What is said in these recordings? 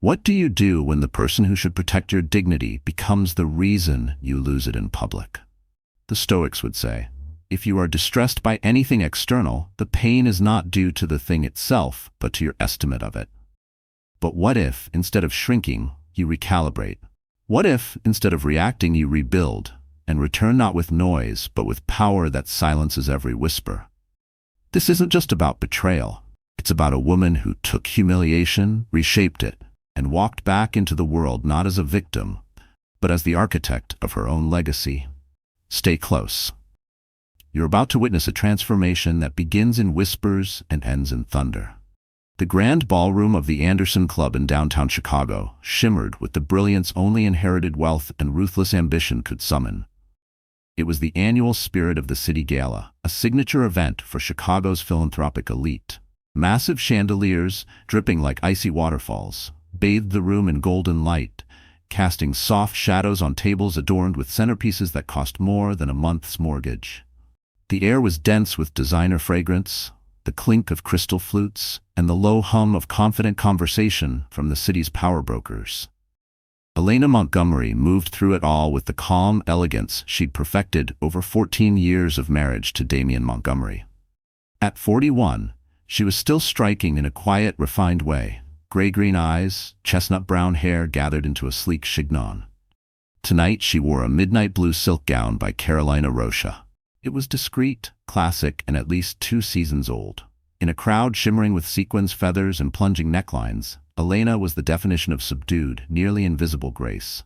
What do you do when the person who should protect your dignity becomes the reason you lose it in public? The Stoics would say, if you are distressed by anything external, the pain is not due to the thing itself, but to your estimate of it. But what if, instead of shrinking, you recalibrate? What if, instead of reacting, you rebuild, and return not with noise, but with power that silences every whisper? This isn't just about betrayal. It's about a woman who took humiliation, reshaped it, and walked back into the world not as a victim, but as the architect of her own legacy. Stay close. You're about to witness a transformation that begins in whispers and ends in thunder. The grand ballroom of the Anderson Club in downtown Chicago shimmered with the brilliance only inherited wealth and ruthless ambition could summon. It was the annual Spirit of the City Gala, a signature event for Chicago's philanthropic elite. Massive chandeliers, dripping like icy waterfalls, bathed the room in golden light, casting soft shadows on tables adorned with centerpieces that cost more than a month's mortgage. The air was dense with designer fragrance, the clink of crystal flutes, and the low hum of confident conversation from the city's power brokers. Elena Montgomery moved through it all with the calm elegance she'd perfected over 14 years of marriage to Damian Montgomery. At 41, she was still striking in a quiet, refined way, gray-green eyes, chestnut-brown hair gathered into a sleek chignon. Tonight she wore a midnight blue silk gown by Carolina Rocha. It was discreet, classic, and at least 2 seasons old. In a crowd shimmering with sequins, feathers, and plunging necklines, Elena was the definition of subdued, nearly invisible grace.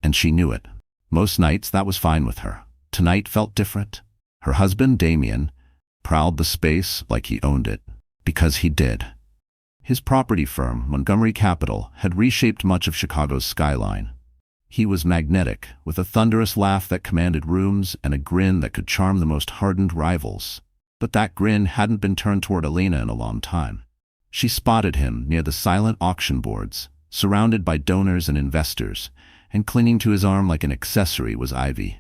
And she knew it. Most nights that was fine with her. Tonight felt different. Her husband, Damian, prowled the space like he owned it. Because he did. His property firm, Montgomery Capital, had reshaped much of Chicago's skyline. He was magnetic, with a thunderous laugh that commanded rooms and a grin that could charm the most hardened rivals. But that grin hadn't been turned toward Elena in a long time. She spotted him near the silent auction boards, surrounded by donors and investors, and clinging to his arm like an accessory was Ivy.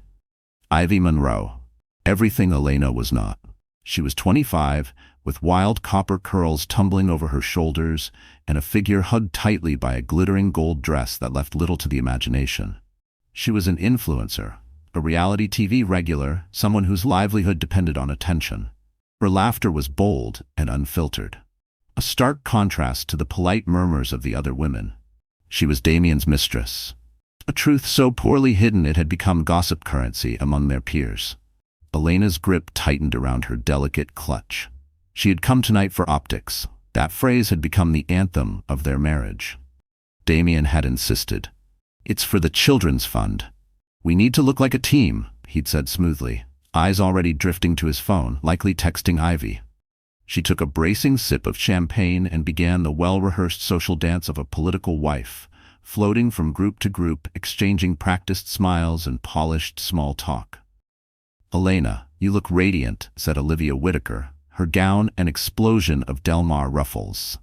Ivy Monroe. Everything Elena was not. She was 25, with wild copper curls tumbling over her shoulders and a figure hugged tightly by a glittering gold dress that left little to the imagination. She was an influencer, a reality TV regular, someone whose livelihood depended on attention. Her laughter was bold and unfiltered, a stark contrast to the polite murmurs of the other women. She was Damian's mistress, a truth so poorly hidden it had become gossip currency among their peers. Elena's grip tightened around her delicate clutch. She had come tonight for optics. That phrase had become the anthem of their marriage. Damian had insisted. It's for the children's fund. We need to look like a team, he'd said smoothly, eyes already drifting to his phone, likely texting Ivy. She took a bracing sip of champagne and began the well-rehearsed social dance of a political wife, floating from group to group, exchanging practiced smiles and polished small talk. Elena, you look radiant, said Olivia Whitaker, her gown an explosion of Del Mar ruffles.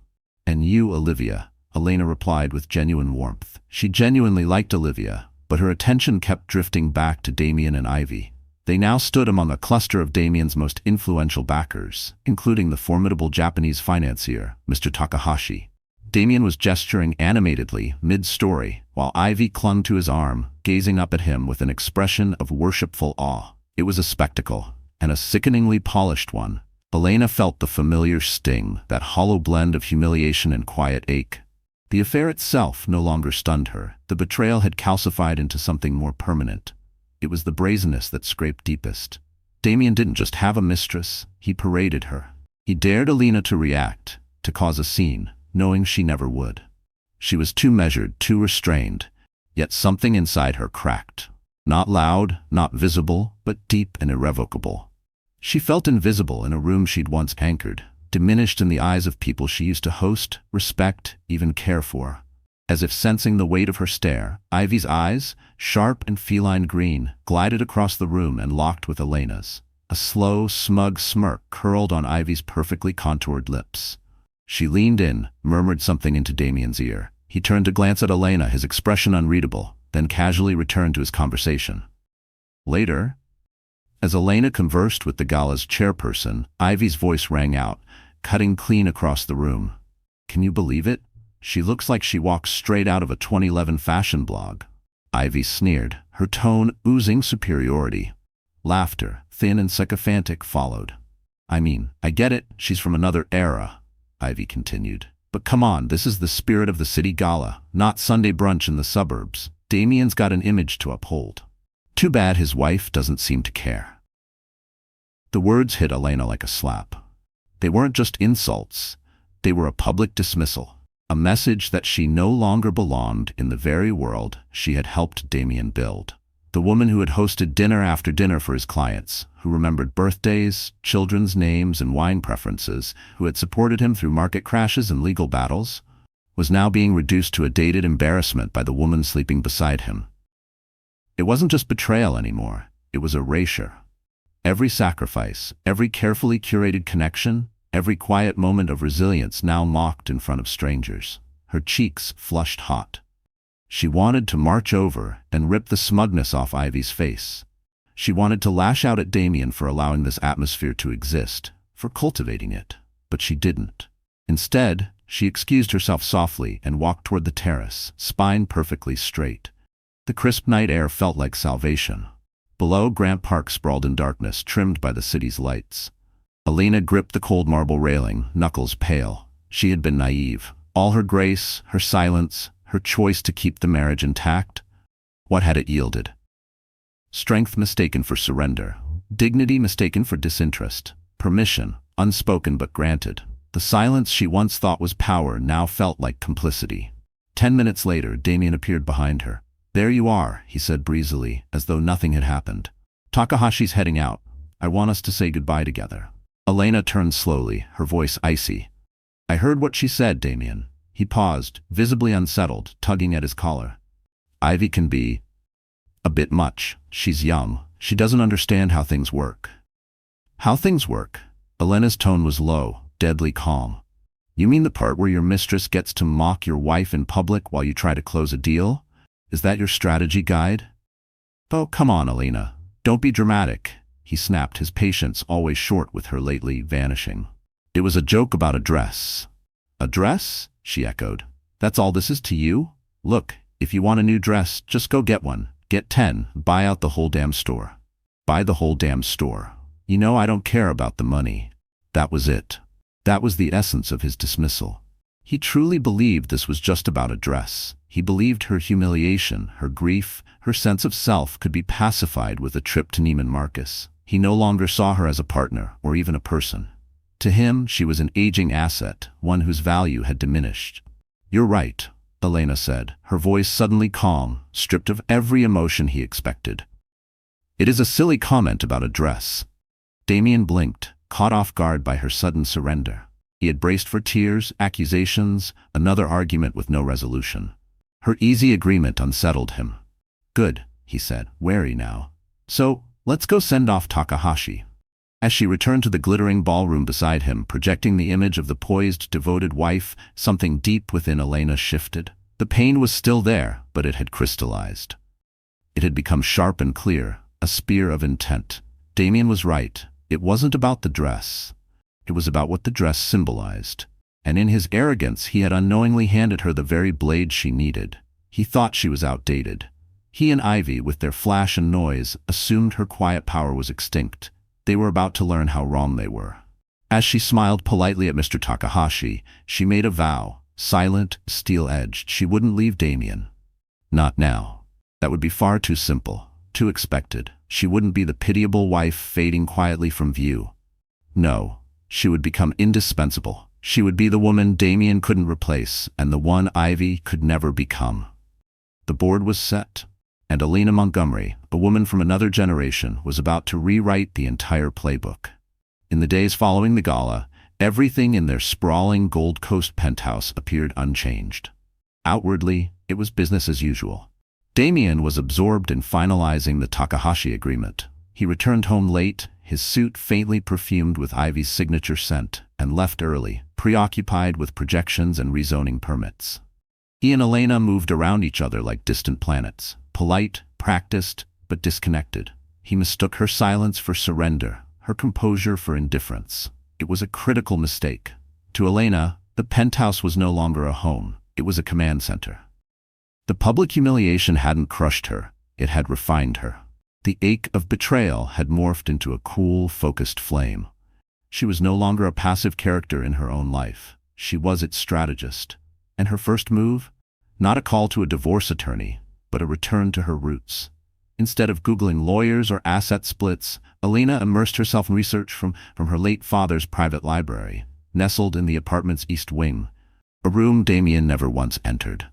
And you, Olivia, Elena replied with genuine warmth. She genuinely liked Olivia, but her attention kept drifting back to Damian and Ivy. They now stood among a cluster of Damian's most influential backers, including the formidable Japanese financier, Mr. Takahashi. Damian was gesturing animatedly, mid-story, while Ivy clung to his arm, gazing up at him with an expression of worshipful awe. It was a spectacle, and a sickeningly polished one. Elena felt the familiar sting, that hollow blend of humiliation and quiet ache. The affair itself no longer stunned her. The betrayal had calcified into something more permanent. It was the brazenness that scraped deepest. Damian didn't just have a mistress, he paraded her. He dared Elena to react, to cause a scene, knowing she never would. She was too measured, too restrained, yet something inside her cracked. Not loud, not visible, but deep and irrevocable. She felt invisible in a room she'd once anchored, diminished in the eyes of people she used to host, respect, even care for. As if sensing the weight of her stare, Ivy's eyes, sharp and feline green, glided across the room and locked with Elena's. A slow, smug smirk curled on Ivy's perfectly contoured lips. She leaned in, murmured something into Damian's ear. He turned to glance at Elena, his expression unreadable, then casually returned to his conversation. Later, as Elena conversed with the gala's chairperson, Ivy's voice rang out, cutting clean across the room. "Can you believe it?" She looks like she walks straight out of a 2011 fashion blog. Ivy sneered, her tone oozing superiority. Laughter, thin and sycophantic, followed. I mean, I get it, she's from another era, Ivy continued. But come on, this is the spirit of the city gala, not Sunday brunch in the suburbs. Damien's got an image to uphold. Too bad his wife doesn't seem to care. The words hit Elena like a slap. They weren't just insults. They were a public dismissal. A message that she no longer belonged in the very world she had helped Damien build. The woman who had hosted dinner after dinner for his clients, who remembered birthdays, children's names, and wine preferences, who had supported him through market crashes and legal battles, was now being reduced to a dated embarrassment by the woman sleeping beside him. It wasn't just betrayal anymore, it was erasure. Every sacrifice, every carefully curated connection, every quiet moment of resilience now mocked in front of strangers. Her cheeks flushed hot. She wanted to march over and rip the smugness off Ivy's face. She wanted to lash out at Damien for allowing this atmosphere to exist, for cultivating it, but she didn't. Instead, she excused herself softly and walked toward the terrace, spine perfectly straight. The crisp night air felt like salvation. Below, Grant Park sprawled in darkness, trimmed by the city's lights. Elena gripped the cold marble railing, knuckles pale. She had been naive. All her grace, her silence, her choice to keep the marriage intact. What had it yielded? Strength mistaken for surrender. Dignity mistaken for disinterest. Permission, unspoken but granted. The silence she once thought was power now felt like complicity. 10 minutes later, Damien appeared behind her. There you are, he said breezily, as though nothing had happened. Takahashi's heading out. I want us to say goodbye together. Elena turned slowly, her voice icy. I heard what she said, Damien. He paused, visibly unsettled, tugging at his collar. Ivy can be a bit much. She's young. She doesn't understand how things work. How things work? Elena's tone was low, deadly calm. You mean the part where your mistress gets to mock your wife in public while you try to close a deal? Is that your strategy guide? Oh, come on, Elena. Don't be dramatic, he snapped, his patience always short with her lately vanishing. It was a joke about a dress. A dress? She echoed. That's all this is to you? Look, if you want a new dress, just go get one. Get 10, buy out the whole damn store. Buy the whole damn store. You know I don't care about the money. That was it. That was the essence of his dismissal. He truly believed this was just about a dress. He believed her humiliation, her grief, her sense of self could be pacified with a trip to Neiman Marcus. He no longer saw her as a partner or even a person. To him, she was an aging asset, one whose value had diminished. You're right, Elena said, her voice suddenly calm, stripped of every emotion he expected. It is a silly comment about a dress. Damien blinked, caught off guard by her sudden surrender. He had braced for tears, accusations, another argument with no resolution. Her easy agreement unsettled him. Good, he said, wary now. So, let's go send off Takahashi. As she returned to the glittering ballroom beside him, projecting the image of the poised, devoted wife, something deep within Elena shifted. The pain was still there, but it had crystallized. It had become sharp and clear, a spear of intent. Damien was right. It wasn't about the dress. It was about what the dress symbolized. And in his arrogance, he had unknowingly handed her the very blade she needed. He thought she was outdated. He and Ivy, with their flash and noise, assumed her quiet power was extinct. They were about to learn how wrong they were. As she smiled politely at Mr. Takahashi, she made a vow, silent, steel-edged. She wouldn't leave Damien. Not now. That would be far too simple, too expected. She wouldn't be the pitiable wife fading quietly from view. No, she would become indispensable. She would be the woman Damien couldn't replace, and the one Ivy could never become. The board was set, and Elena Montgomery, a woman from another generation, was about to rewrite the entire playbook. In the days following the gala, everything in their sprawling Gold Coast penthouse appeared unchanged. Outwardly, it was business as usual. Damien was absorbed in finalizing the Takahashi agreement. He returned home late, his suit faintly perfumed with Ivy's signature scent, and left early, preoccupied with projections and rezoning permits. He and Elena moved around each other like distant planets, polite, practiced, but disconnected. He mistook her silence for surrender, her composure for indifference. It was a critical mistake. To Elena, the penthouse was no longer a home. It was a command center. The public humiliation hadn't crushed her, it had refined her. The ache of betrayal had morphed into a cool, focused flame. She was no longer a passive character in her own life. She was its strategist. And her first move? Not a call to a divorce attorney, but a return to her roots. Instead of Googling lawyers or asset splits, Elena immersed herself in research from her late father's private library, nestled in the apartment's east wing, a room Damien never once entered.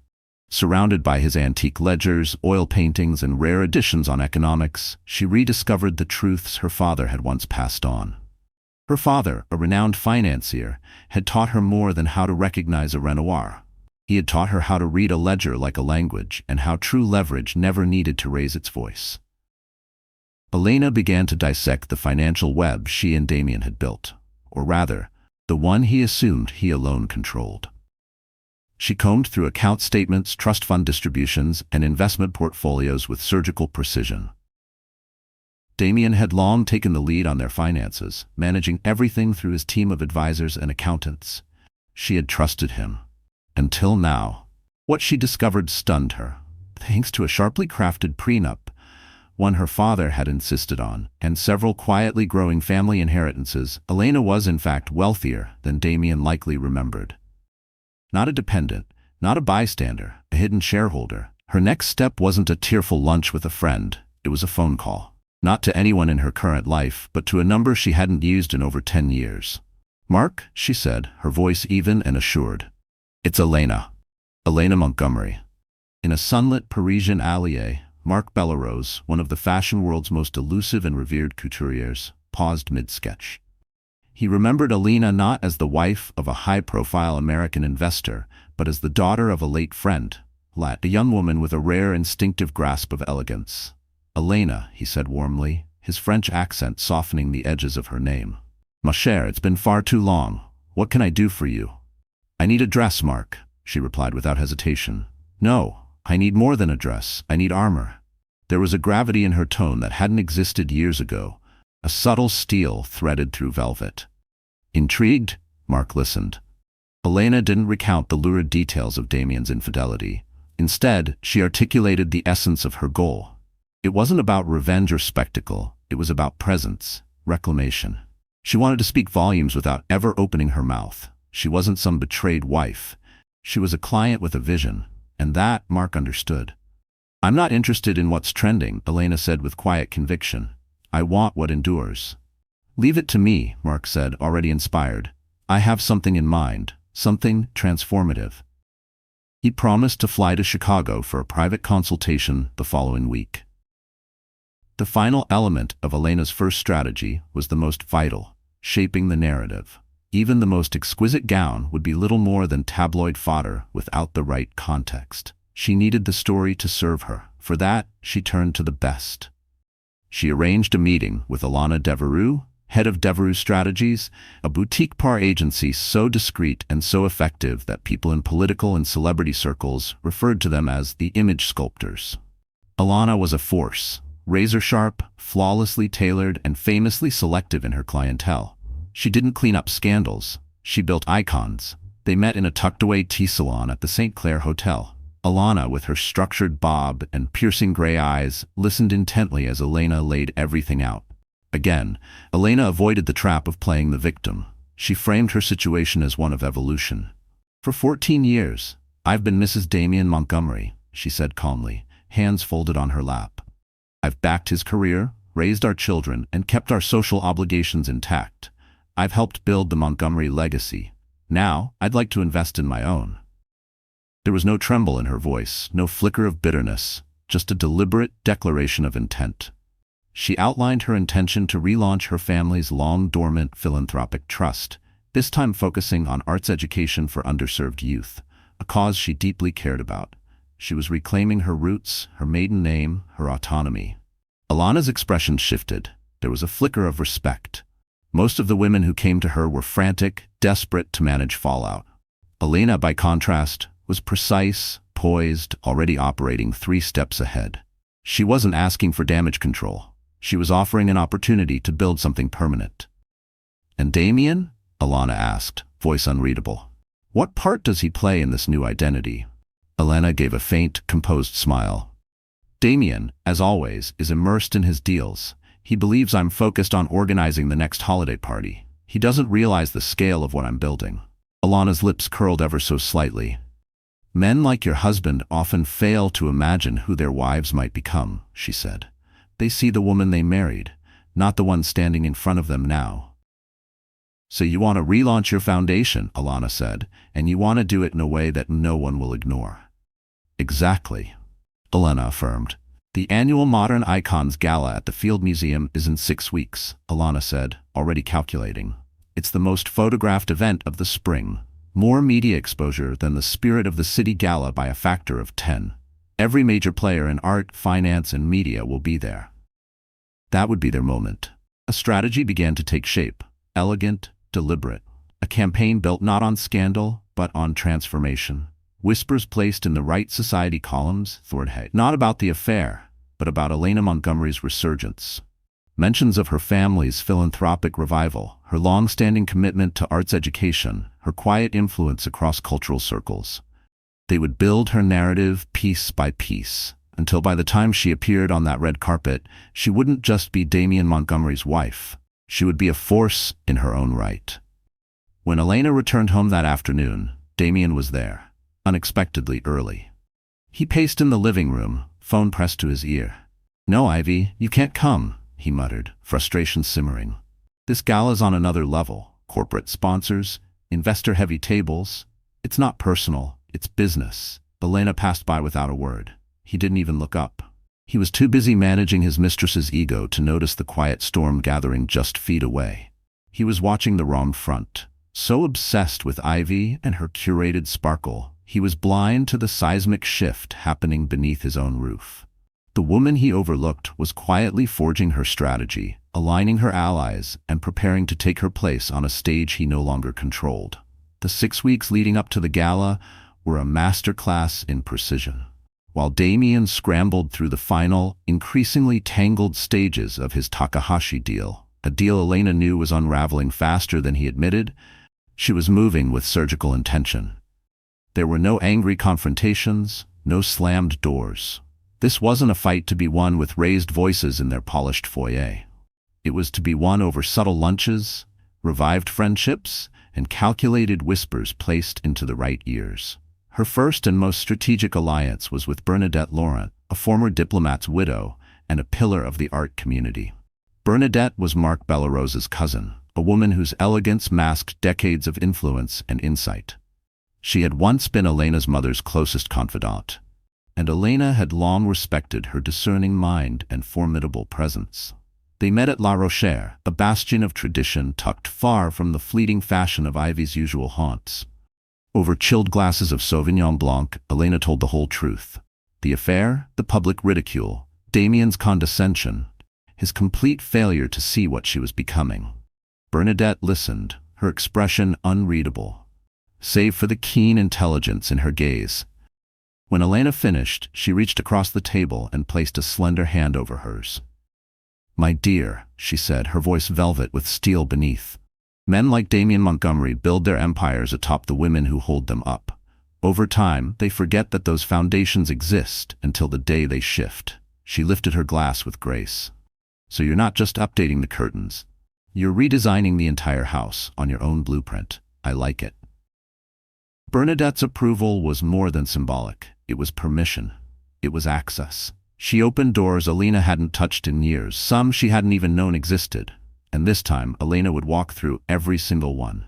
Surrounded by his antique ledgers, oil paintings, and rare editions on economics, she rediscovered the truths her father had once passed on. Her father, a renowned financier, had taught her more than how to recognize a Renoir. He had taught her how to read a ledger like a language and how true leverage never needed to raise its voice. Elena began to dissect the financial web she and Damien had built, or rather, the one he assumed he alone controlled. She combed through account statements, trust fund distributions, and investment portfolios with surgical precision. Damien had long taken the lead on their finances, managing everything through his team of advisors and accountants. She had trusted him. Until now. What she discovered stunned her. Thanks to a sharply crafted prenup, one her father had insisted on, and several quietly growing family inheritances, Elena was in fact wealthier than Damien likely remembered. Not a dependent, not a bystander, a hidden shareholder. Her next step wasn't a tearful lunch with a friend, it was a phone call. Not to anyone in her current life, but to a number she hadn't used in over 10 years. "Mark," she said, her voice even and assured. "It's Elena. Elena Montgomery." In a sunlit Parisian allée, Mark Bellerose, one of the fashion world's most elusive and revered couturiers, paused mid-sketch. He remembered Elena not as the wife of a high-profile American investor, but as the daughter of a late friend, a young woman with a rare instinctive grasp of elegance. "Elena," he said warmly, his French accent softening the edges of her name. "Ma chère, it's been far too long. What can I do for you?" "I need a dress, Mark," she replied without hesitation. "No, I need more than a dress. I need armor." There was a gravity in her tone that hadn't existed years ago, a subtle steel threaded through velvet. Intrigued, Mark listened. Elena didn't recount the lurid details of Damien's infidelity. Instead, she articulated the essence of her goal. It wasn't about revenge or spectacle, it was about presence, reclamation. She wanted to speak volumes without ever opening her mouth. She wasn't some betrayed wife. She was a client with a vision, and that Mark understood. "I'm not interested in what's trending," Elena said with quiet conviction. "I want what endures." "Leave it to me," Mark said, already inspired. "I have something in mind, something transformative." He promised to fly to Chicago for a private consultation the following week. The final element of Elena's first strategy was the most vital, shaping the narrative. Even the most exquisite gown would be little more than tabloid fodder without the right context. She needed the story to serve her. For that, she turned to the best. She arranged a meeting with Alana Devereux, head of Devereux Strategies, a boutique PR agency so discreet and so effective that people in political and celebrity circles referred to them as the image sculptors. Alana was a force, razor-sharp, flawlessly tailored, and famously selective in her clientele. She didn't clean up scandals. She built icons. They met in a tucked-away tea salon at the St. Clair Hotel. Alana, with her structured bob and piercing gray eyes, listened intently as Elena laid everything out. Again, Elena avoided the trap of playing the victim. She framed her situation as one of evolution. "For 14 years, I've been Mrs. Damien Montgomery," she said calmly, hands folded on her lap. "I've backed his career, raised our children, and kept our social obligations intact. I've helped build the Montgomery legacy. Now, I'd like to invest in my own." There was no tremble in her voice, no flicker of bitterness, just a deliberate declaration of intent. She outlined her intention to relaunch her family's long-dormant philanthropic trust, this time focusing on arts education for underserved youth, a cause she deeply cared about. She was reclaiming her roots, her maiden name, her autonomy. Alana's expression shifted. There was a flicker of respect. Most of the women who came to her were frantic, desperate to manage fallout. Elena, by contrast, was precise, poised, already operating 3 steps ahead. She wasn't asking for damage control. She was offering an opportunity to build something permanent. "And Damien?" Alana asked, voice unreadable. What part does he play in this new identity? Elena gave a faint, composed smile. Damien, as always, is immersed in his deals. He believes I'm focused on organizing the next holiday party. He doesn't realize the scale of what I'm building. Alana's lips curled ever so slightly. Men like your husband often fail to imagine who their wives might become, she said. They see the woman they married, not the one standing in front of them now. So you want to relaunch your foundation, Alana said, and you want to do it in a way that no one will ignore. Exactly, Elena affirmed. The annual Modern Icons Gala at the Field Museum is in 6 weeks, Alana said, already calculating. It's the most photographed event of the spring. More media exposure than the Spirit of the City Gala by a factor of 10. Every major player in art, finance, and media will be there. That would be their moment. A strategy began to take shape. Elegant, deliberate. A campaign built not on scandal, but on transformation. Whispers placed in the right society columns, not about the affair, but about Elena Montgomery's resurgence. Mentions of her family's philanthropic revival, her long-standing commitment to arts education, her quiet influence across cultural circles. They would build her narrative piece by piece, until by the time she appeared on that red carpet, she wouldn't just be Damien Montgomery's wife. She would be a force in her own right. When Elena returned home that afternoon, Damien was there, unexpectedly early. He paced in the living room, phone pressed to his ear. "No, Ivy, you can't come," he muttered, frustration simmering. "This gala's on another level. Corporate sponsors, investor-heavy tables. It's not personal, it's business." Elena passed by without a word. He didn't even look up. He was too busy managing his mistress's ego to notice the quiet storm gathering just feet away. He was watching the wrong front. So obsessed with Ivy and her curated sparkle, he was blind to the seismic shift happening beneath his own roof. The woman he overlooked was quietly forging her strategy, aligning her allies, and preparing to take her place on a stage he no longer controlled. The 6 weeks leading up to the gala were a masterclass in precision. While Damien scrambled through the final, increasingly tangled stages of his Takahashi deal, a deal Elena knew was unraveling faster than he admitted, she was moving with surgical intention. There were no angry confrontations, no slammed doors. This wasn't a fight to be won with raised voices in their polished foyer. It was to be won over subtle lunches, revived friendships, and calculated whispers placed into the right ears. Her first and most strategic alliance was with Bernadette Laurent, a former diplomat's widow and a pillar of the art community. Bernadette was Marc Bellarose's cousin, a woman whose elegance masked decades of influence and insight. She had once been Elena's mother's closest confidant, and Elena had long respected her discerning mind and formidable presence. They met at La Rochère, a bastion of tradition tucked far from the fleeting fashion of Ivy's usual haunts. Over chilled glasses of Sauvignon Blanc, Elena told the whole truth. The affair, the public ridicule, Damien's condescension, his complete failure to see what she was becoming. Bernadette listened, her expression unreadable, save for the keen intelligence in her gaze. When Elena finished, she reached across the table and placed a slender hand over hers. "My dear," she said, her voice velvet with steel beneath. "Men like Damien Montgomery build their empires atop the women who hold them up. Over time, they forget that those foundations exist until the day they shift." She lifted her glass with grace. "So you're not just updating the curtains. You're redesigning the entire house on your own blueprint. I like it." Bernadette's approval was more than symbolic. It was permission. It was access. She opened doors Elena hadn't touched in years, some she hadn't even known existed. And this time, Elena would walk through every single one.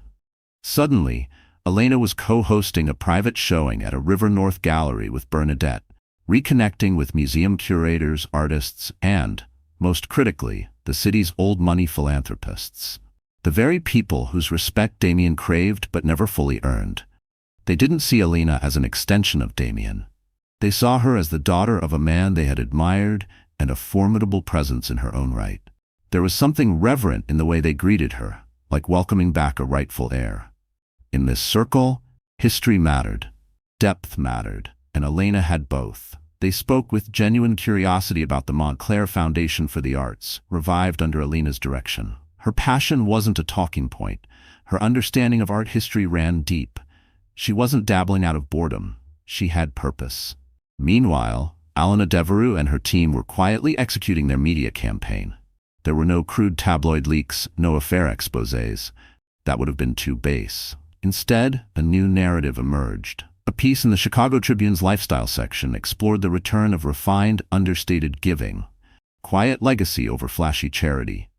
Suddenly, Elena was co-hosting a private showing at a River North gallery with Bernadette, reconnecting with museum curators, artists, and, most critically, the city's old money philanthropists. The very people whose respect Damien craved but never fully earned. They didn't see Elena as an extension of Damien. They saw her as the daughter of a man they had admired and a formidable presence in her own right. There was something reverent in the way they greeted her, like welcoming back a rightful heir. In this circle, history mattered, depth mattered, and Elena had both. They spoke with genuine curiosity about the Montclair Foundation for the Arts, revived under Elena's direction. Her passion wasn't a talking point. Her understanding of art history ran deep, She wasn't dabbling out of boredom. She had purpose. Meanwhile, Alana Devereux and her team were quietly executing their media campaign. There were no crude tabloid leaks, no affair exposés. That would have been too base. Instead, a new narrative emerged. A piece in the Chicago Tribune's lifestyle section explored the return of refined, understated giving. Quiet legacy over flashy charity.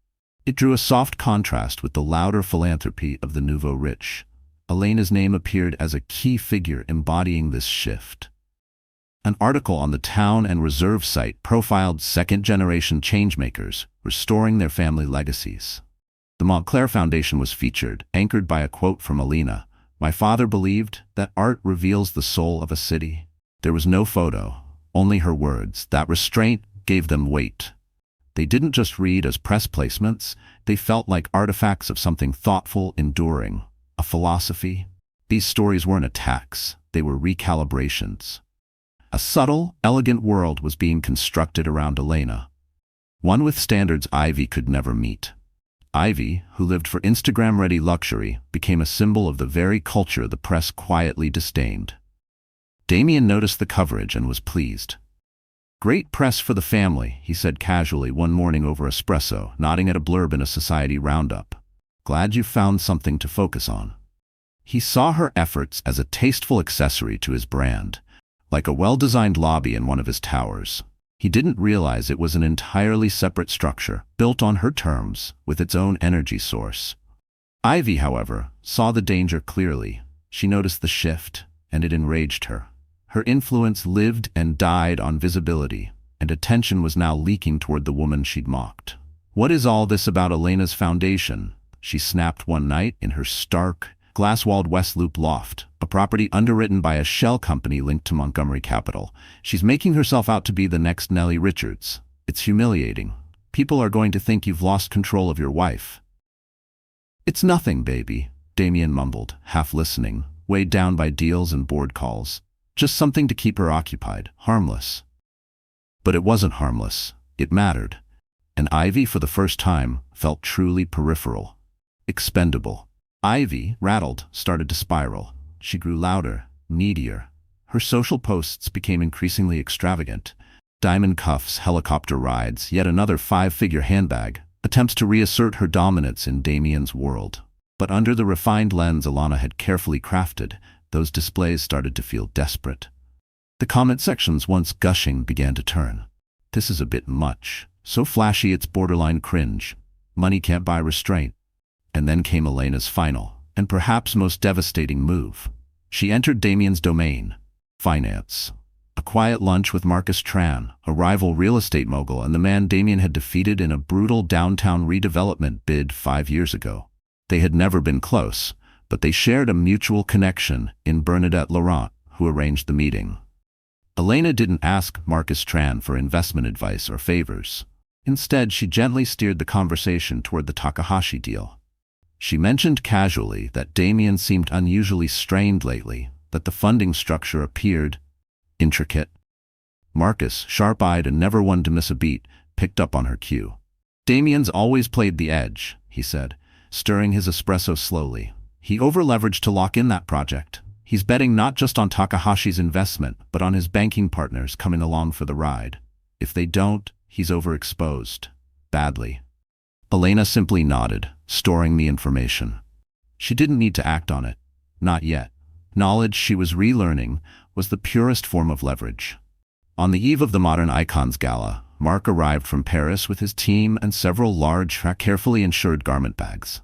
It drew a soft contrast with the louder philanthropy of the nouveau rich. Elena's name appeared as a key figure embodying this shift. An article on the Town and Reserve site profiled second-generation changemakers restoring their family legacies. The Montclair Foundation was featured, anchored by a quote from Elena. "My father believed that art reveals the soul of a city." There was no photo, only her words. That restraint gave them weight. They didn't just read as press placements, they felt like artifacts of something thoughtful, enduring, a philosophy. These stories weren't attacks, they were recalibrations. A subtle, elegant world was being constructed around Elena. One with standards Ivy could never meet. Ivy, who lived for Instagram-ready luxury, became a symbol of the very culture the press quietly disdained. Damien noticed the coverage and was pleased. "Great press for the family," he said casually one morning over espresso, nodding at a blurb in a society roundup. "Glad you found something to focus on." He saw her efforts as a tasteful accessory to his brand, like a well-designed lobby in one of his towers. He didn't realize it was an entirely separate structure, built on her terms, with its own energy source. Ivy, however, saw the danger clearly. She noticed the shift, and it enraged her. Her influence lived and died on visibility, and attention was now leaking toward the woman she'd mocked. "What is all this about Elena's foundation?" she snapped one night in her stark, glass-walled West Loop loft, a property underwritten by a shell company linked to Montgomery Capital. "She's making herself out to be the next Nellie Richards. It's humiliating. People are going to think you've lost control of your wife." "It's nothing, baby," Damien mumbled, half listening, weighed down by deals and board calls. Just something to keep her occupied, harmless. But it wasn't harmless. It mattered. And Ivy, for the first time, felt truly peripheral. Expendable. Ivy, rattled, started to spiral. She grew louder, needier. Her social posts became increasingly extravagant. Diamond cuffs, helicopter rides, yet another 5-figure handbag, attempts to reassert her dominance in Damien's world. But under the refined lens Alana had carefully crafted, those displays started to feel desperate. The comment sections, once gushing, began to turn. "This is a bit much. So flashy it's borderline cringe. Money can't buy restraint." And then came Elena's final, and perhaps most devastating move. She entered Damien's domain. Finance. A quiet lunch with Marcus Tran, a rival real estate mogul and the man Damien had defeated in a brutal downtown redevelopment bid 5 years ago. They had never been close, but they shared a mutual connection in Bernadette Laurent, who arranged the meeting. Elena didn't ask Marcus Tran for investment advice or favors. Instead, she gently steered the conversation toward the Takahashi deal. She mentioned casually that Damien seemed unusually strained lately, that the funding structure appeared intricate. Marcus, sharp-eyed and never one to miss a beat, picked up on her cue. "Damien's always played the edge," he said, stirring his espresso slowly. "He over-leveraged to lock in that project. He's betting not just on Takahashi's investment, but on his banking partners coming along for the ride. If they don't, he's overexposed. Badly." Elena simply nodded, storing the information. She didn't need to act on it. Not yet. Knowledge, she was relearning, was the purest form of leverage. On the eve of the Modern Icons Gala, Mark arrived from Paris with his team and several large, carefully insured garment bags.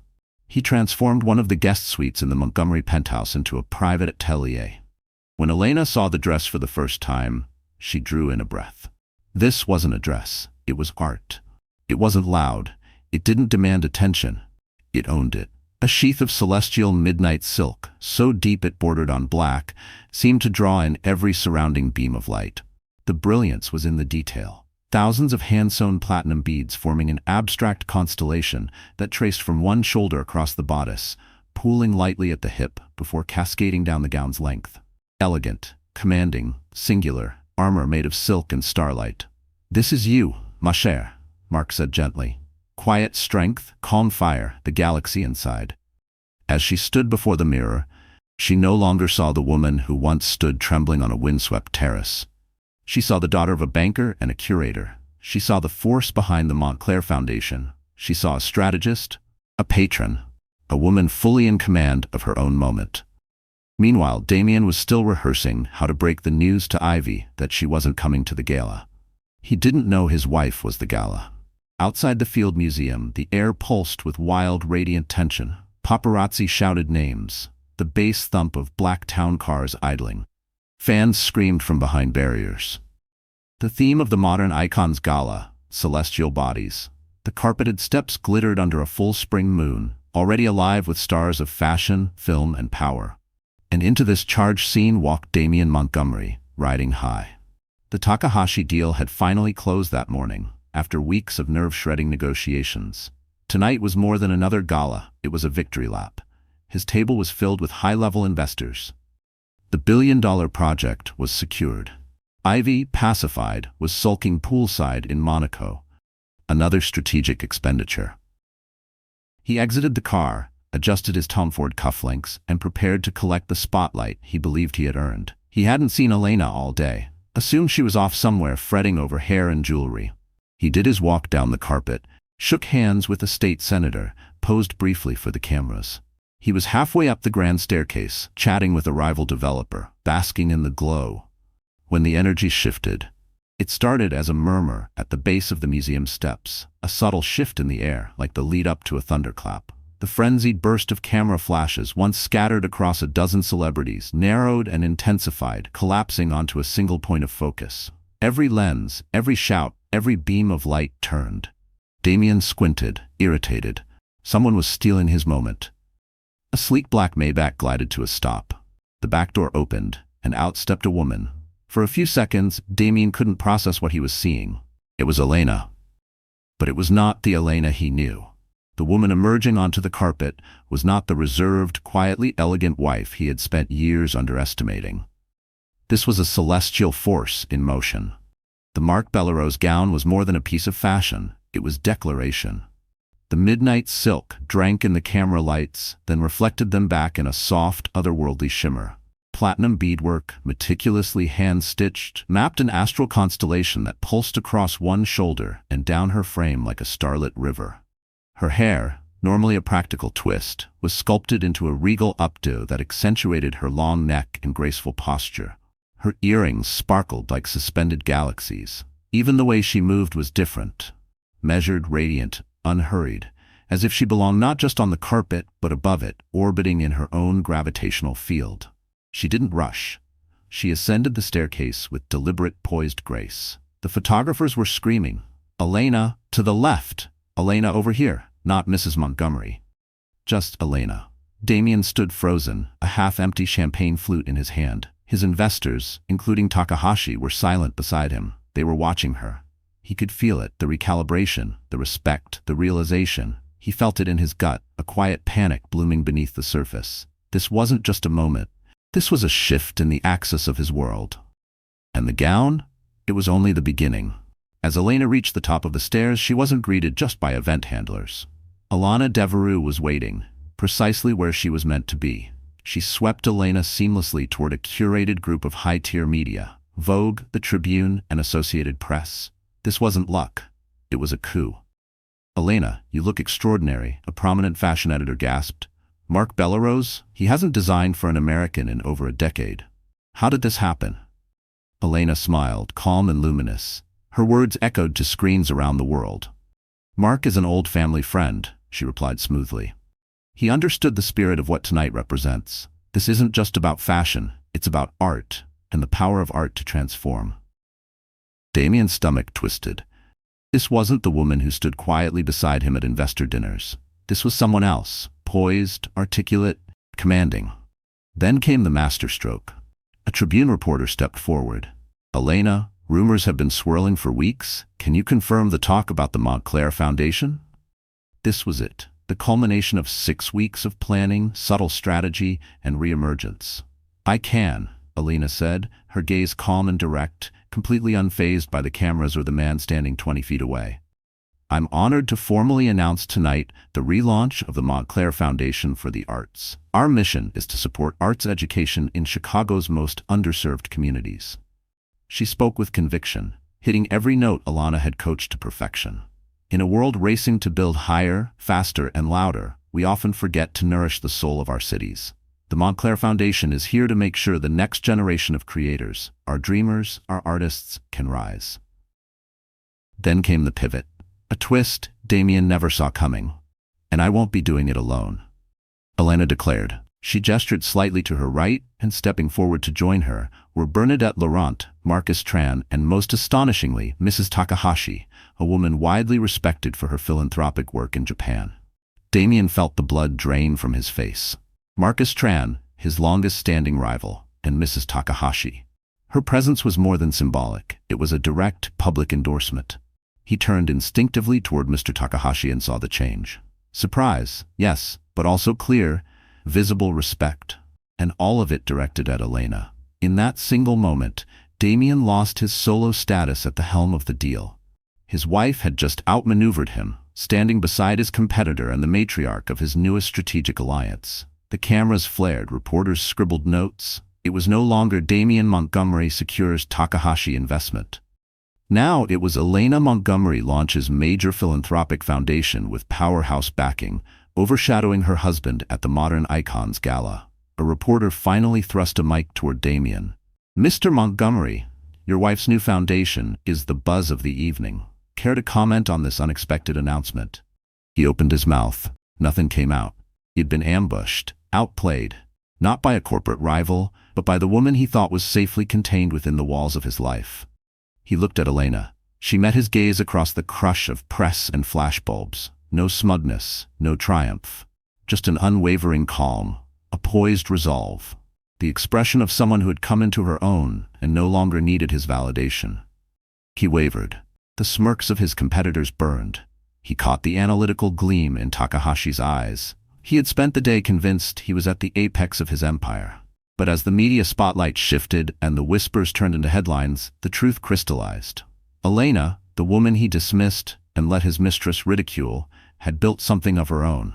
He transformed one of the guest suites in the Montgomery penthouse into a private atelier. When Elena saw the dress for the first time, she drew in a breath. This wasn't a dress. It was art. It wasn't loud. It didn't demand attention. It owned it. A sheath of celestial midnight silk, so deep it bordered on black, seemed to draw in every surrounding beam of light. The brilliance was in the detail. Thousands of hand-sewn platinum beads forming an abstract constellation that traced from one shoulder across the bodice, pooling lightly at the hip before cascading down the gown's length. Elegant, commanding, singular, armor made of silk and starlight. "This is you, ma chère," Mark said gently. Quiet strength, calm fire, the galaxy inside. As she stood before the mirror, She no longer saw the woman who once stood trembling on a windswept terrace. She saw the daughter of a banker and a curator. She saw the force behind the Montclair Foundation. She saw a strategist, a patron, a woman fully in command of her own moment. Meanwhile, Damien was still rehearsing how to break the news to Ivy that she wasn't coming to the gala. He didn't know his wife was the gala. Outside the Field Museum, the air pulsed with wild, radiant tension. Paparazzi shouted names, the bass thump of black town cars idling. Fans screamed from behind barriers. The theme of the Modern Icons Gala, celestial bodies. The carpeted steps glittered under a full spring moon, already alive with stars of fashion, film, and power. And into this charged scene walked Damien Montgomery, riding high. The Takahashi deal had finally closed that morning, after weeks of nerve-shredding negotiations. Tonight was more than another gala, it was a victory lap. His table was filled with high-level investors. The billion-dollar project was secured. Ivy, pacified, was sulking poolside in Monaco. Another strategic expenditure. He exited the car, adjusted his Tom Ford cufflinks, and prepared to collect the spotlight he believed he had earned. He hadn't seen Elena all day, assumed she was off somewhere fretting over hair and jewelry. He did his walk down the carpet, shook hands with a state senator, posed briefly for the cameras. He was halfway up the grand staircase, chatting with a rival developer, basking in the glow. When the energy shifted, it started as a murmur at the base of the museum steps, a subtle shift in the air, like the lead-up to a thunderclap. The frenzied burst of camera flashes, once scattered across a dozen celebrities, narrowed and intensified, collapsing onto a single point of focus. Every lens, every shout, every beam of light turned. Damien squinted, irritated. Someone was stealing his moment. A sleek black Maybach glided to a stop. The back door opened, and out stepped a woman. For a few seconds, Damien couldn't process what he was seeing. It was Elena. But it was not the Elena he knew. The woman emerging onto the carpet was not the reserved, quietly elegant wife he had spent years underestimating. This was a celestial force in motion. The Marc Bellerose gown was more than a piece of fashion. It was declaration. The midnight silk drank in the camera lights, then reflected them back in a soft, otherworldly shimmer. Platinum beadwork, meticulously hand-stitched, mapped an astral constellation that pulsed across one shoulder and down her frame like a starlit river. Her hair, normally a practical twist, was sculpted into a regal updo that accentuated her long neck and graceful posture. Her earrings sparkled like suspended galaxies. Even the way she moved was different. Measured, radiant, unhurried, as if she belonged not just on the carpet, but above it, orbiting in her own gravitational field. She didn't rush. She ascended the staircase with deliberate, poised grace. The photographers were screaming, "Elena, to the left! Elena over here, not Mrs. Montgomery." Just Elena. Damien stood frozen, a half-empty champagne flute in his hand. His investors, including Takahashi, were silent beside him. They were watching her. He could feel it, the recalibration, the respect, the realization. He felt it in his gut, a quiet panic blooming beneath the surface. This wasn't just a moment. This was a shift in the axis of his world. And the gown? It was only the beginning. As Elena reached the top of the stairs, she wasn't greeted just by event handlers. Alana Devereux was waiting, precisely where she was meant to be. She swept Elena seamlessly toward a curated group of high-tier media, Vogue, the Tribune, and Associated Press. This wasn't luck. It was a coup. "Elena, you look extraordinary," a prominent fashion editor gasped. "Marc Bellerose? He hasn't designed for an American in over a decade. How did this happen?" Elena smiled, calm and luminous. Her words echoed to screens around the world. "Marc is an old family friend," she replied smoothly. He understood the spirit of what tonight represents. This isn't just about fashion, it's about art, and the power of art to transform. Damien's stomach twisted. This wasn't the woman who stood quietly beside him at investor dinners. This was someone else, poised, articulate, commanding. Then came the masterstroke. A Tribune reporter stepped forward. "Elena, rumors have been swirling for weeks. Can you confirm the talk about the Montclair Foundation?" This was it, the culmination of 6 weeks of planning, subtle strategy, and reemergence. "I can," Elena said, her gaze calm and direct, completely unfazed by the cameras or the man standing 20 feet away. I'm honored to formally announce tonight the relaunch of the Montclair Foundation for the Arts. Our mission is to support arts education in Chicago's most underserved communities. She spoke with conviction, hitting every note Alana had coached to perfection. In a world racing to build higher, faster, and louder, we often forget to nourish the soul of our cities. The Montclair Foundation is here to make sure the next generation of creators, our dreamers, our artists, can rise. Then came the pivot, a twist Damien never saw coming. And I won't be doing it alone, Elena declared. She gestured slightly to her right, and stepping forward to join her were Bernadette Laurent, Marcus Tran, and most astonishingly, Mrs. Takahashi, a woman widely respected for her philanthropic work in Japan. Damien felt the blood drain from his face. Marcus Tran, his longest-standing rival, and Mrs. Takahashi. Her presence was more than symbolic. It was a direct, public endorsement. He turned instinctively toward Mr. Takahashi and saw the change. Surprise, yes, but also clear, visible respect. And all of it directed at Elena. In that single moment, Damien lost his solo status at the helm of the deal. His wife had just outmaneuvered him, standing beside his competitor and the matriarch of his newest strategic alliance. The cameras flared, reporters scribbled notes. It was no longer Damien Montgomery secures Takahashi investment. Now it was Elena Montgomery launches major philanthropic foundation with powerhouse backing, overshadowing her husband at the Modern Icons Gala. A reporter finally thrust a mic toward Damien. "Mr. Montgomery, your wife's new foundation is the buzz of the evening. Care to comment on this unexpected announcement?" He opened his mouth. Nothing came out. He'd been ambushed, outplayed, not by a corporate rival, but by the woman he thought was safely contained within the walls of his life. He looked at Elena. She met his gaze across the crush of press and flashbulbs. No smugness, no triumph. Just an unwavering calm, a poised resolve. The expression of someone who had come into her own and no longer needed his validation. He wavered. The smirks of his competitors burned. He caught the analytical gleam in Takahashi's eyes. He had spent the day convinced he was at the apex of his empire. But as the media spotlight shifted and the whispers turned into headlines, the truth crystallized. Elena, the woman he dismissed and let his mistress ridicule, had built something of her own.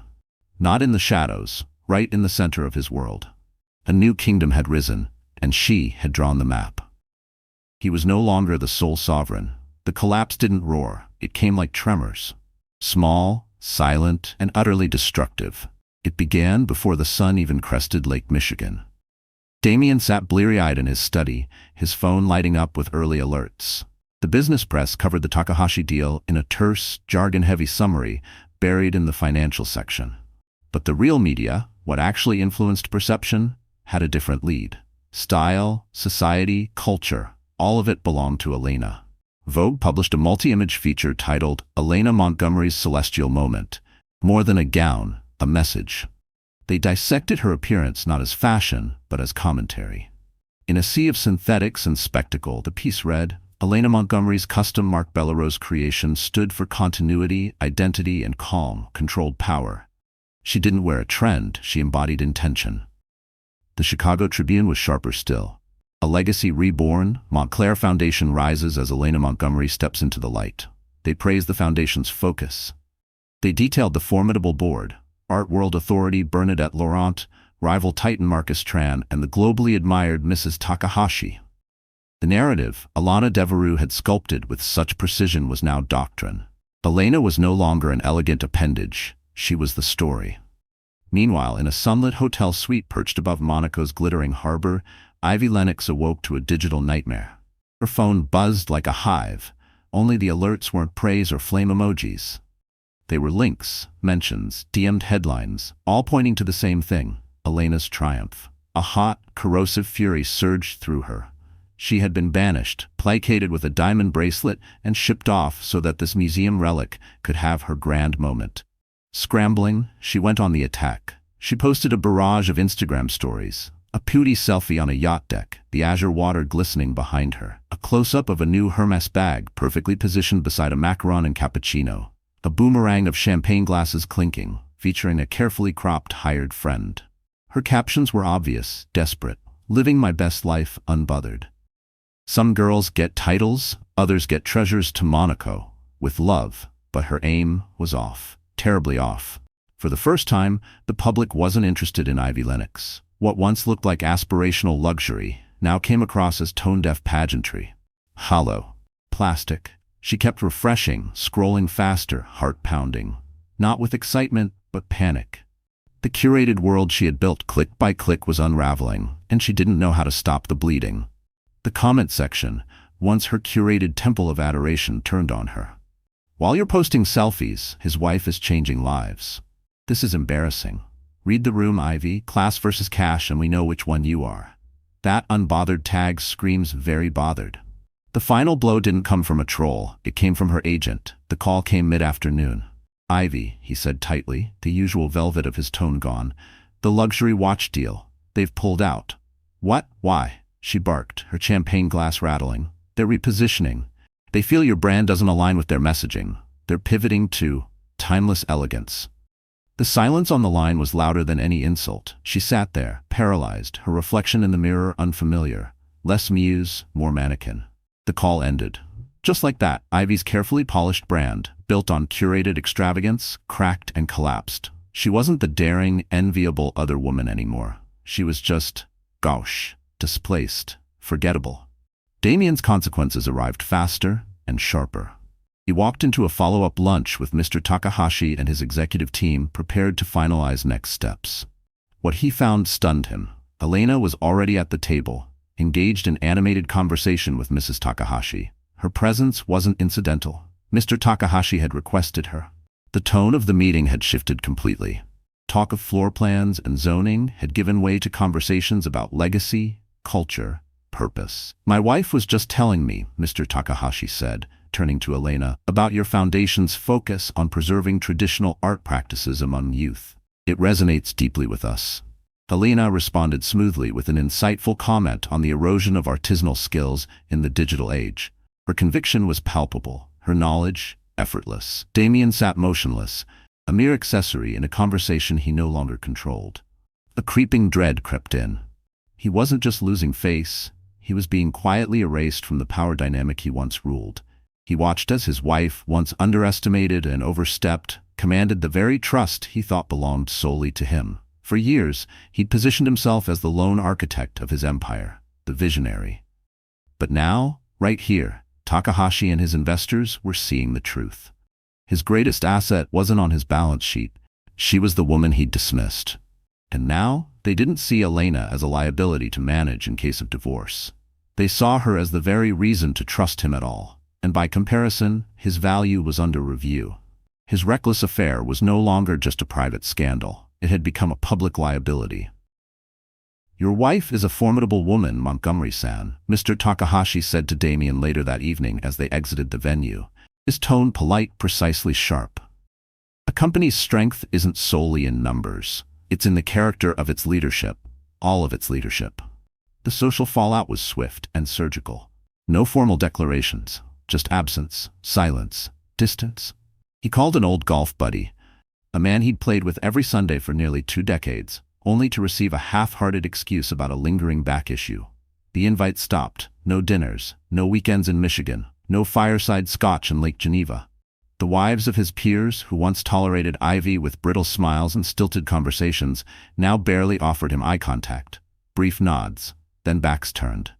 Not in the shadows, right in the center of his world. A new kingdom had risen, and she had drawn the map. He was no longer the sole sovereign. The collapse didn't roar. It came like tremors. Small, silent, and utterly destructive. It began before the sun even crested Lake Michigan. Damien sat bleary-eyed in his study, his phone lighting up with early alerts. The business press covered the Takahashi deal in a terse, jargon-heavy summary buried in the financial section. But the real media, what actually influenced perception, had a different lead. Style, society, culture, all of it belonged to Elena. Vogue published a multi-image feature titled Elena Montgomery's Celestial Moment. More than a gown, a message. They dissected her appearance not as fashion, but as commentary. In a sea of synthetics and spectacle, the piece read, Elena Montgomery's custom Marc Bellerose creation stood for continuity, identity, and calm, controlled power. She didn't wear a trend, she embodied intention. The Chicago Tribune was sharper still. A legacy reborn, Montclair Foundation rises as Elena Montgomery steps into the light. They praised the foundation's focus. They detailed the formidable board, art world authority Bernadette Laurent, rival titan Marcus Tran, and the globally admired Mrs. Takahashi. The narrative Alana Devereux had sculpted with such precision was now doctrine. Elena was no longer an elegant appendage, she was the story. Meanwhile, in a sunlit hotel suite perched above Monaco's glittering harbor, Ivy Lennox awoke to a digital nightmare. Her phone buzzed like a hive, only the alerts weren't praise or flame emojis. They were links, mentions, DM'd headlines, all pointing to the same thing, Elena's triumph. A hot, corrosive fury surged through her. She had been banished, placated with a diamond bracelet, and shipped off so that this museum relic could have her grand moment. Scrambling, she went on the attack. She posted a barrage of Instagram stories. A beauty selfie on a yacht deck, the azure water glistening behind her. A close-up of a new Hermes bag perfectly positioned beside a macaron and cappuccino. A boomerang of champagne glasses clinking, featuring a carefully cropped hired friend. Her captions were obvious, desperate. Living my best life unbothered. Some girls get titles, others get treasures to Monaco. With love, but her aim was off, terribly off. For the first time, the public wasn't interested in Ivy Lennox. What once looked like aspirational luxury now came across as tone-deaf pageantry. Hollow. Plastic. She kept refreshing, scrolling faster, heart-pounding. Not with excitement, but panic. The curated world she had built click by click was unraveling, and she didn't know how to stop the bleeding. The comment section, once her curated temple of adoration, turned on her. While you're posting selfies, his wife is changing lives. This is embarrassing. Read the room, Ivy. Class versus cash, and we know which one you are. That unbothered tag screams very bothered. The final blow didn't come from a troll. It came from her agent. The call came mid-afternoon. Ivy, he said tightly, the usual velvet of his tone gone. The luxury watch deal. They've pulled out. What? Why? She barked, her champagne glass rattling. They're repositioning. They feel your brand doesn't align with their messaging. They're pivoting to timeless elegance. The silence on the line was louder than any insult. She sat there, paralyzed, her reflection in the mirror unfamiliar. Less muse, more mannequin. The call ended. Just like that, Ivy's carefully polished brand, built on curated extravagance, cracked and collapsed. She wasn't the daring, enviable other woman anymore. She was just gauche, displaced, forgettable. Damien's consequences arrived faster and sharper. He walked into a follow-up lunch with Mr. Takahashi and his executive team, prepared to finalize next steps. What he found stunned him. Elena was already at the table, engaged in animated conversation with Mrs. Takahashi. Her presence wasn't incidental. Mr. Takahashi had requested her. The tone of the meeting had shifted completely. Talk of floor plans and zoning had given way to conversations about legacy, culture, purpose. My wife was just telling me, Mr. Takahashi said, turning to Elena, about your foundation's focus on preserving traditional art practices among youth. It resonates deeply with us. Elena responded smoothly with an insightful comment on the erosion of artisanal skills in the digital age. Her conviction was palpable, her knowledge effortless. Damien sat motionless, a mere accessory in a conversation he no longer controlled. A creeping dread crept in. He wasn't just losing face, he was being quietly erased from the power dynamic he once ruled. He watched as his wife, once underestimated and overstepped, commanded the very trust he thought belonged solely to him. For years, he'd positioned himself as the lone architect of his empire, the visionary. But now, right here, Takahashi and his investors were seeing the truth. His greatest asset wasn't on his balance sheet. She was the woman he'd dismissed. And now, they didn't see Elena as a liability to manage in case of divorce. They saw her as the very reason to trust him at all. And by comparison, his value was under review. His reckless affair was no longer just a private scandal. It had become a public liability. Your wife is a formidable woman, Montgomery-san, Mr. Takahashi said to Damien later that evening as they exited the venue, his tone polite, precisely sharp. A company's strength isn't solely in numbers. It's in the character of its leadership, all of its leadership. The social fallout was swift and surgical. No formal declarations, just absence, silence, distance. He called an old golf buddy, a man he'd played with every Sunday for nearly 2 decades, only to receive a half-hearted excuse about a lingering back issue. The invite stopped. No dinners, no weekends in Michigan, no fireside scotch in Lake Geneva. The wives of his peers, who once tolerated Ivy with brittle smiles and stilted conversations, now barely offered him eye contact. Brief nods, then backs turned.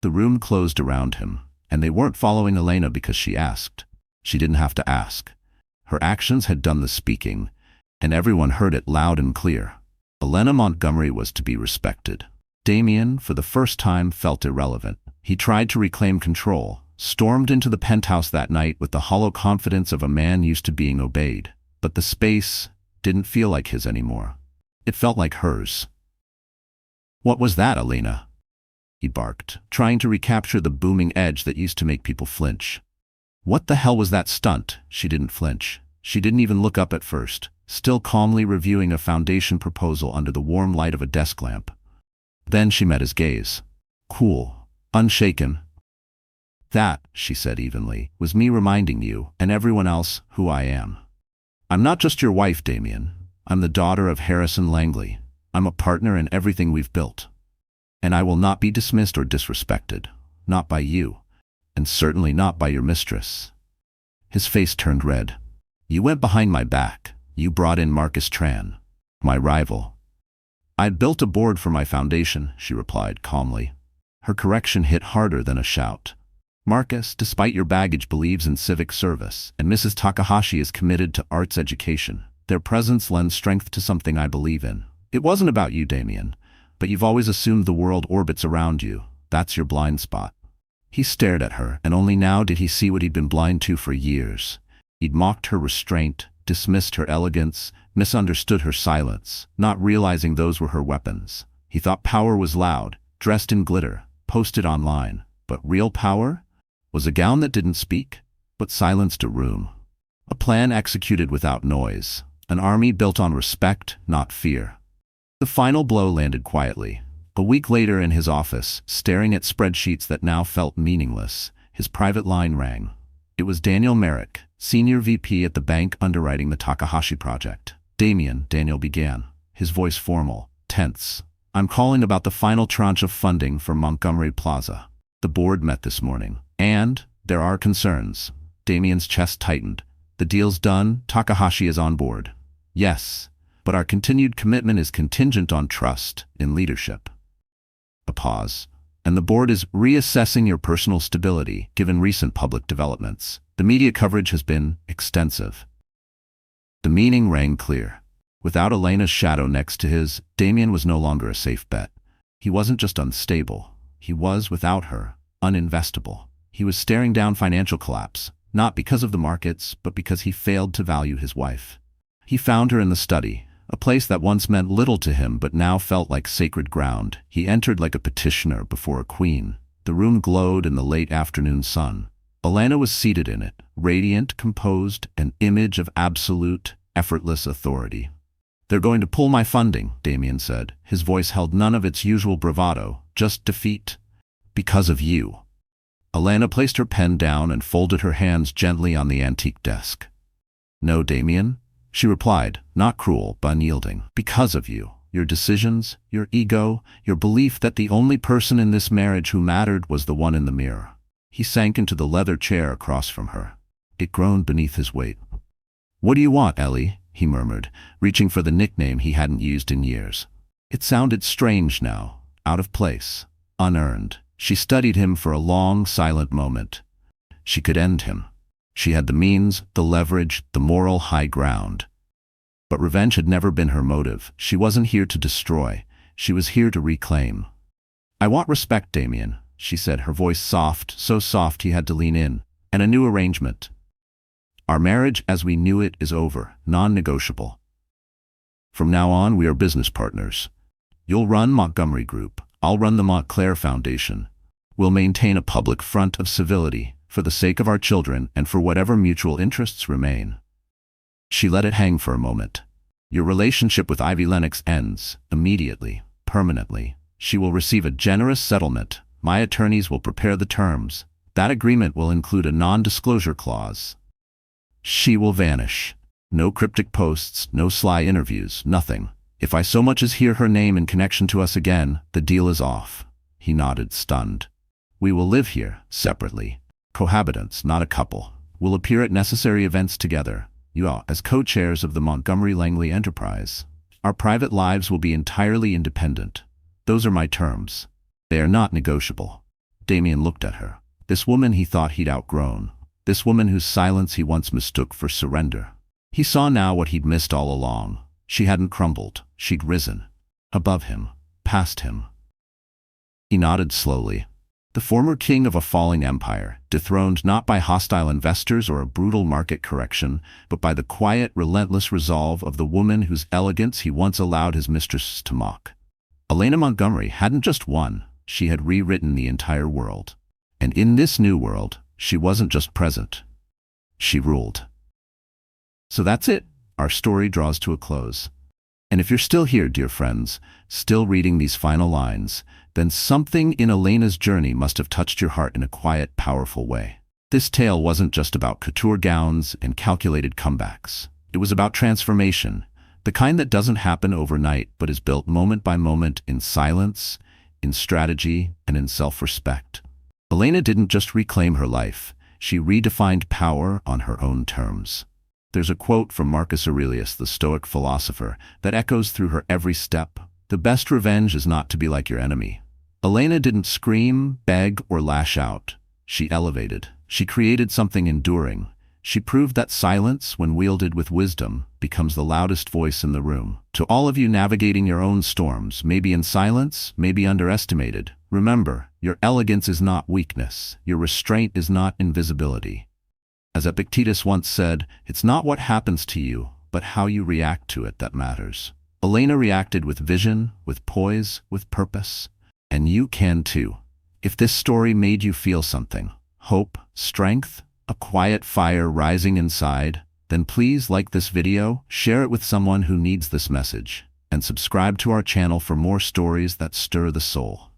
The room closed around him, and they weren't following Elena because she asked. She didn't have to ask. Her actions had done the speaking, and everyone heard it loud and clear. Elena Montgomery was to be respected. Damien, for the first time, felt irrelevant. He tried to reclaim control, stormed into the penthouse that night with the hollow confidence of a man used to being obeyed. But the space didn't feel like his anymore. It felt like hers. What was that, Elena? He barked, trying to recapture the booming edge that used to make people flinch. What the hell was that stunt? She didn't flinch. She didn't even look up at first, still calmly reviewing a foundation proposal under the warm light of a desk lamp. Then she met his gaze. Cool, unshaken. That, she said evenly, was me reminding you, and everyone else, who I am. I'm not just your wife, Damien. I'm the daughter of Harrison Langley. I'm a partner in everything we've built. And I will not be dismissed or disrespected. Not by you. And certainly not by your mistress. His face turned red. You went behind my back. You brought in Marcus Tran, my rival. I'd built a board for my foundation, she replied calmly. Her correction hit harder than a shout. Marcus, despite your baggage, believes in civic service, and Mrs. Takahashi is committed to arts education. Their presence lends strength to something I believe in. It wasn't about you, Damien, but you've always assumed the world orbits around you. That's your blind spot. He stared at her, and only now did he see what he'd been blind to for years. He'd mocked her restraint, dismissed her elegance, misunderstood her silence, not realizing those were her weapons. He thought power was loud, dressed in glitter, posted online. But real power was a gown that didn't speak, but silenced a room. A plan executed without noise. An army built on respect, not fear. The final blow landed quietly. A week later in his office, staring at spreadsheets that now felt meaningless, his private line rang. It was Daniel Merrick, Senior VP at the bank underwriting the Takahashi project. Damien, Daniel began, his voice formal, tense. I'm calling about the final tranche of funding for Montgomery Plaza. The board met this morning. And there are concerns. Damien's chest tightened. The deal's done, Takahashi is on board. Yes, but our continued commitment is contingent on trust in leadership. A pause. And the board is reassessing your personal stability, given recent public developments. The media coverage has been extensive. The meaning rang clear. Without Elena's shadow next to his, Damien was no longer a safe bet. He wasn't just unstable. He was, without her, uninvestable. He was staring down financial collapse, not because of the markets, but because he failed to value his wife. He found her in the study, a place that once meant little to him but now felt like sacred ground. He entered like a petitioner before a queen. The room glowed in the late afternoon sun. Elena was seated in it, radiant, composed, an image of absolute, effortless authority. They're going to pull my funding, Damien said. His voice held none of its usual bravado, just defeat. Because of you. Elena placed her pen down and folded her hands gently on the antique desk. No, Damien, she replied, not cruel, but unyielding. Because of you. Your decisions, your ego, your belief that the only person in this marriage who mattered was the one in the mirror. He sank into the leather chair across from her. It groaned beneath his weight. What do you want, Ellie? He murmured, reaching for the nickname he hadn't used in years. It sounded strange now, out of place, unearned. She studied him for a long, silent moment. She could end him. She had the means, the leverage, the moral high ground. But revenge had never been her motive. She wasn't here to destroy. She was here to reclaim. I want respect, Damien, she said, her voice soft, so soft he had to lean in, and a new arrangement. Our marriage as we knew it is over, non-negotiable. From now on, we are business partners. You'll run Montgomery Group. I'll run the Montclair Foundation. We'll maintain a public front of civility, for the sake of our children and for whatever mutual interests remain. She let it hang for a moment. Your relationship with Ivy Lennox ends, immediately, permanently. She will receive a generous settlement. My attorneys will prepare the terms. That agreement will include a non-disclosure clause. She will vanish. No cryptic posts, no sly interviews, nothing. If I so much as hear her name in connection to us again, the deal is off. He nodded, stunned. We will live here, separately. Cohabitants, not a couple. We'll appear at necessary events together. You are, as co-chairs of the Montgomery Langley enterprise. Our private lives will be entirely independent. Those are my terms. They are not negotiable. Damien looked at her. This woman he thought he'd outgrown. This woman whose silence he once mistook for surrender. He saw now what he'd missed all along. She hadn't crumbled. She'd risen. Above him. Past him. He nodded slowly. The former king of a falling empire, dethroned not by hostile investors or a brutal market correction, but by the quiet, relentless resolve of the woman whose elegance he once allowed his mistress to mock. Elena Montgomery hadn't just won. She had rewritten the entire world. And in this new world, she wasn't just present. She ruled. So that's it. Our story draws to a close. And if you're still here, dear friends, still reading these final lines, then something in Elena's journey must have touched your heart in a quiet, powerful way. This tale wasn't just about couture gowns and calculated comebacks. It was about transformation, the kind that doesn't happen overnight but is built moment by moment in silence, in strategy, and in self-respect. Elena didn't just reclaim her life, she redefined power on her own terms. There's a quote from Marcus Aurelius, the Stoic philosopher, that echoes through her every step. The best revenge is not to be like your enemy. Elena didn't scream, beg, or lash out. She elevated. She created something enduring. She proved that silence, when wielded with wisdom, becomes the loudest voice in the room. To all of you navigating your own storms, maybe in silence, maybe underestimated, remember, your elegance is not weakness. Your restraint is not invisibility. As Epictetus once said, it's not what happens to you, but how you react to it that matters. Elena reacted with vision, with poise, with purpose. And you can too. If this story made you feel something, hope, strength, a quiet fire rising inside, then please like this video, share it with someone who needs this message, and subscribe to our channel for more stories that stir the soul.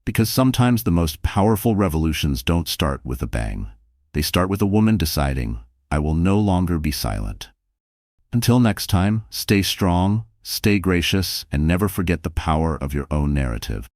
Because sometimes the most powerful revolutions don't start with a bang. They start with a woman deciding, I will no longer be silent. Until next time, stay strong, stay gracious, and never forget the power of your own narrative.